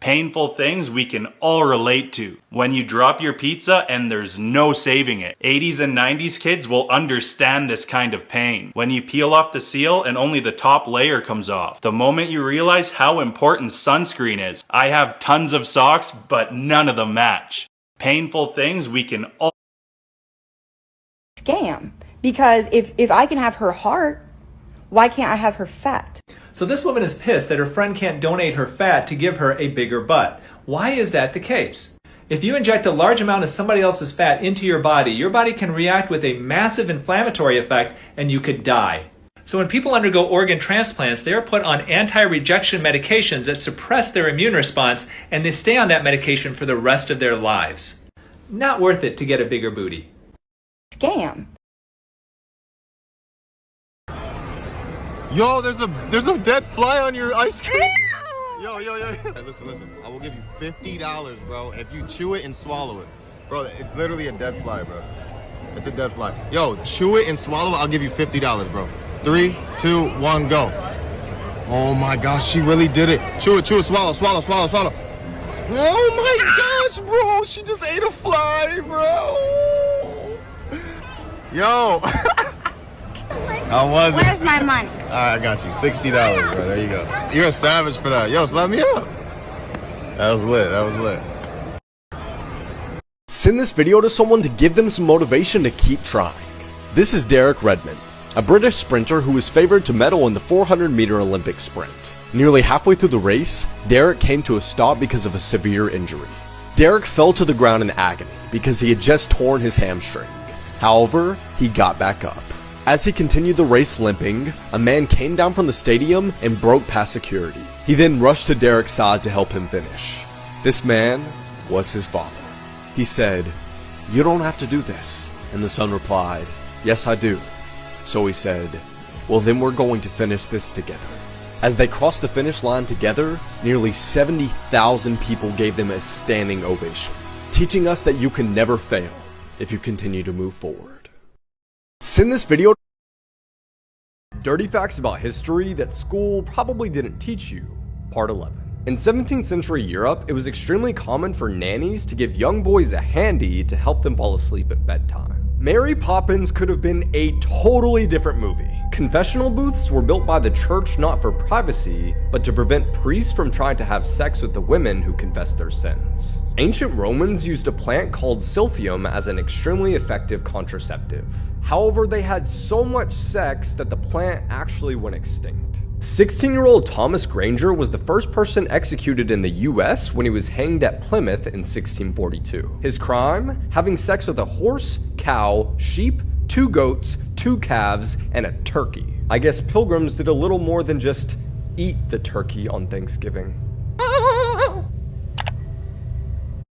Painful things we can all relate to. When you drop your pizza and there's no saving it. 80s and 90s kids will understand this kind of pain. When you peel off the seal and only the top layer comes off. The moment you realize how important sunscreen is. I have tons of socks, but none of them match. Painful things we can all scam. Because if I can have her heart, why can't I have her fat? So this woman is pissed that her friend can't donate her fat to give her a bigger butt. Why is that the case? If you inject a large amount of somebody else's fat into your body can react with a massive inflammatory effect and you could die. So when people undergo organ transplants, they are put on anti-rejection medications that suppress their immune response and they stay on that medication for the rest of their lives. Not worth it to get a bigger booty. Scam. Yo, there's a dead fly on your ice cream. Yo. Hey, listen. I will give you $50, bro, if you chew it and swallow it. Bro, it's literally a dead fly, bro. It's a dead fly. Yo, chew it and swallow it, I'll give you $50, bro. 3, 2, 1, go. Oh my gosh, she really did it. Chew it, swallow. Oh my gosh, bro, she just ate a fly, bro. Yo. How was it? Where's my money? All right, I got you. $60, bro. There you go. You're a savage for that. Yo, slap me up. That was lit. Send this video to someone to give them some motivation to keep trying. This is Derek Redmond, a British sprinter who was favored to medal in the 400-meter Olympic sprint. Nearly halfway through the race, Derek came to a stop because of a severe injury. Derek fell to the ground in agony because he had just torn his hamstring. However, he got back up. As he continued the race limping, a man came down from the stadium and broke past security. He then rushed to Derek's side to help him finish. This man was his father. He said, "You don't have to do this." And the son replied, "Yes, I do." So he said, "Well, then we're going to finish this together." As they crossed the finish line together, nearly 70,000 people gave them a standing ovation, teaching us that you can never fail if you continue to move forward. Send this video. Dirty facts about history that school probably didn't teach you. Part 11. In 17th century Europe, it was extremely common for nannies to give young boys a handy to help them fall asleep at bedtime. Mary Poppins could have been a totally different movie. Confessional booths were built by the church not for privacy, but to prevent priests from trying to have sex with the women who confessed their sins. Ancient Romans used a plant called silphium as an extremely effective contraceptive. However, they had so much sex that the plant actually went extinct. 16-year-old Thomas Granger was the first person executed in the US when he was hanged at Plymouth in 1642. His crime? Having sex with a horse, cow, sheep, 2 goats, 2 calves, and a turkey. I guess pilgrims did a little more than just eat the turkey on Thanksgiving.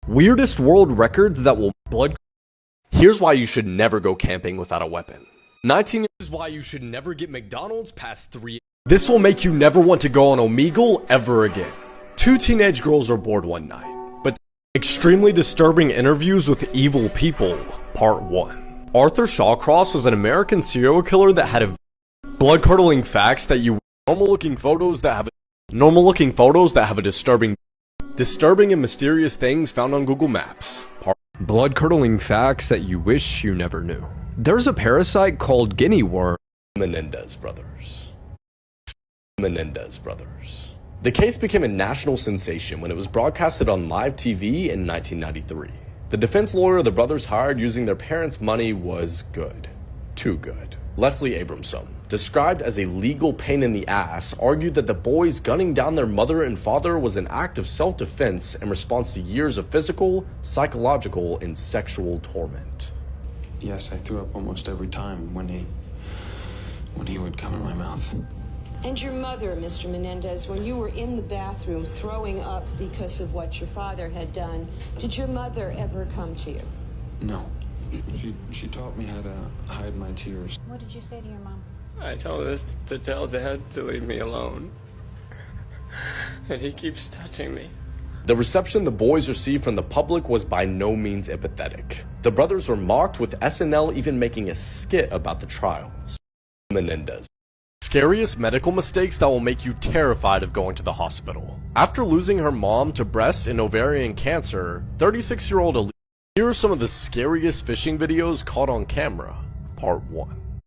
Weirdest world records that will blood. Here's why you should never go camping without a weapon. 19 is why you should never get McDonald's past 3. This will make you never want to go on Omegle ever again. 2 teenage girls are bored one night, but extremely disturbing interviews with evil people, part 1. Arthur Shawcross was an American serial killer that had a blood-curdling facts that you normal-looking photos that have a disturbing and mysterious things found on Google Maps. Blood-curdling facts that you wish you never knew. There's a parasite called guinea worm. Menendez brothers. The case became a national sensation when it was broadcasted on live TV in 1993. The defense lawyer the brothers hired using their parents' money was good. Too good. Leslie Abramson, described as a legal pain in the ass, argued that the boys gunning down their mother and father was an act of self-defense in response to years of physical, psychological, and sexual torment. Yes, I threw up almost every time when he would come in my mouth. And your mother, Mr. Menendez, when you were in the bathroom throwing up because of what your father had done, did your mother ever come to you? No. She taught me how to hide my tears. What did you say to your mom? I told her to tell Dad to leave me alone. And he keeps touching me. The reception the boys received from the public was by no means empathetic. The brothers were mocked, with SNL even making a skit about the trial. Menendez. scariest medical mistakes that will make you terrified of going to the hospital. After losing her mom to breast and ovarian cancer, 36-year-old Elise. Here are some of the scariest fishing videos caught on camera. Part 1.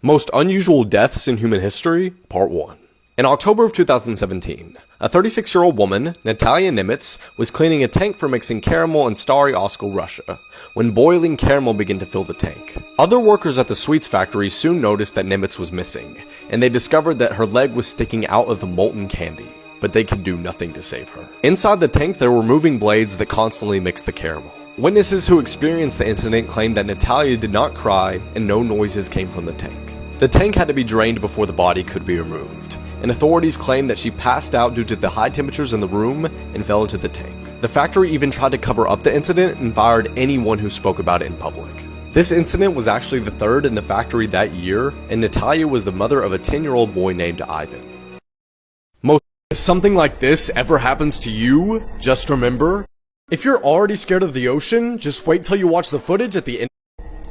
Most unusual deaths in human history. Part 1. In October of 2017, a 36-year-old woman, Natalia Nimitz, was cleaning a tank for mixing caramel in Stary Oskol, Russia, when boiling caramel began to fill the tank. Other workers at the sweets factory soon noticed that Nimitz was missing, and they discovered that her leg was sticking out of the molten candy, but they could do nothing to save her. Inside the tank, there were moving blades that constantly mixed the caramel. Witnesses who experienced the incident claimed that Natalia did not cry and no noises came from the tank. The tank had to be drained before the body could be removed, and authorities claimed that she passed out due to the high temperatures in the room and fell into the tank. The factory even tried to cover up the incident and fired anyone who spoke about it in public. This incident was actually the third in the factory that year, and Natalia was the mother of a 10-year-old boy named Ivan. If something like this ever happens to you, just remember, if you're already scared of the ocean, just wait till you watch the footage at the end.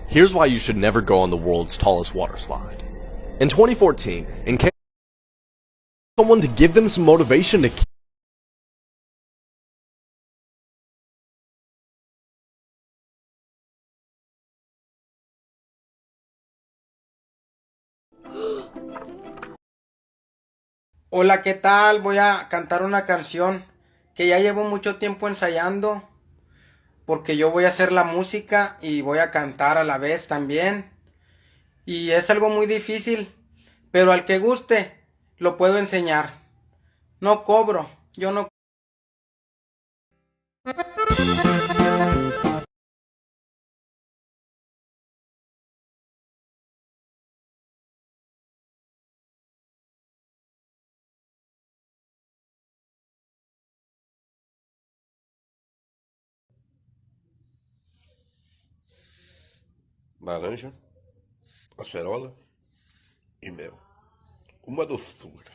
Here's why you should never go on the world's tallest water slide. In 2014, in case someone to give them some motivation to keep Hola, ¿qué tal? Voy a cantar una canción que ya llevo mucho tiempo ensayando, porque yo voy a hacer la música y voy a cantar a la vez también. Y es algo muy difícil, pero al que guste lo puedo enseñar. No cobro, yo no. Laranja, acerola e mel. Uma doçura.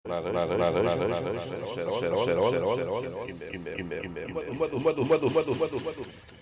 Laranja, acerola e mel. Uma doçura.